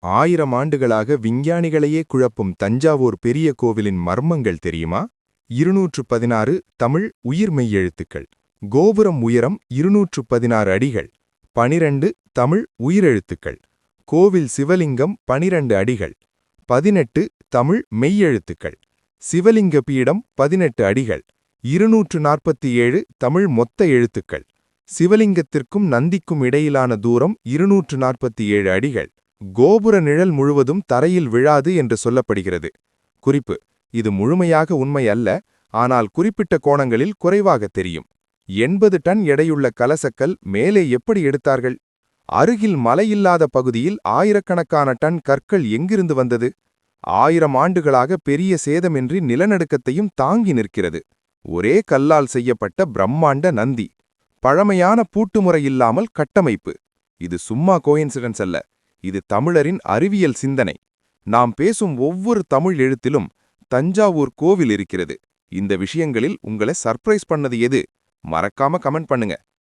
1000 ஆண்டுகளாக விஞ்ஞானிகளையே குழப்பும் தஞ்சாவூர் பெரிய கோவிலின் மர்மங்கள் தெரியுமா? 216 தமிழ் உயிர் மெய்யெழுத்துக்கள். கோபுரம் உயரம் 216 அடிகள். 12 தமிழ் உயிரெழுத்துக்கள். கோவில் சிவலிங்கம் 12 அடிகள். 18 தமிழ் மெய்யெழுத்துக்கள். சிவலிங்க பீடம் 18 அடிகள். 247 தமிழ் மொத்த எழுத்துக்கள். சிவலிங்கத்திற்கும் நந்திக்கும் இடையிலான தூரம் 247 அடிகள். கோபுர நிழல் முழுவதும் தரையில் விழாது என்று சொல்லப்படுகிறது. குறிப்பு: இது முழுமையாக உண்மை அல்ல, ஆனால் குறிப்பிட்ட கோணங்களில் குறைவாக தெரியும். 80 டன் எடையுள்ள கலசக்கல் மேலே எப்படி எடுத்தார்கள்? அருகில் மலையில்லாத பகுதியில் ஆயிரக்கணக்கான டன் கற்கள் எங்கிருந்து வந்தது? 1000 ஆண்டுகளாக பெரிய சேதமின்றி நிலநடுக்கத்தையும் தாங்கி நிற்கிறது. ஒரே கல்லால் செய்யப்பட்ட பிரம்மாண்ட நந்தி. பழமையான பூட்டுமுறையில்லாமல் கட்டமைப்பு. இது சும்மா கோயின்சிடன்ஸ் அல்ல, இது தமிழரின் அறிவியல் சிந்தனை. நாம் பேசும் ஒவ்வொரு தமிழ் எழுத்திலும் தஞ்சாவூர் கோவில் இருக்கிறது. இந்த விஷயங்களில் உங்களை சர்ப்ரைஸ் பண்ணது எது? மறக்காம கமெண்ட் பண்ணுங்க.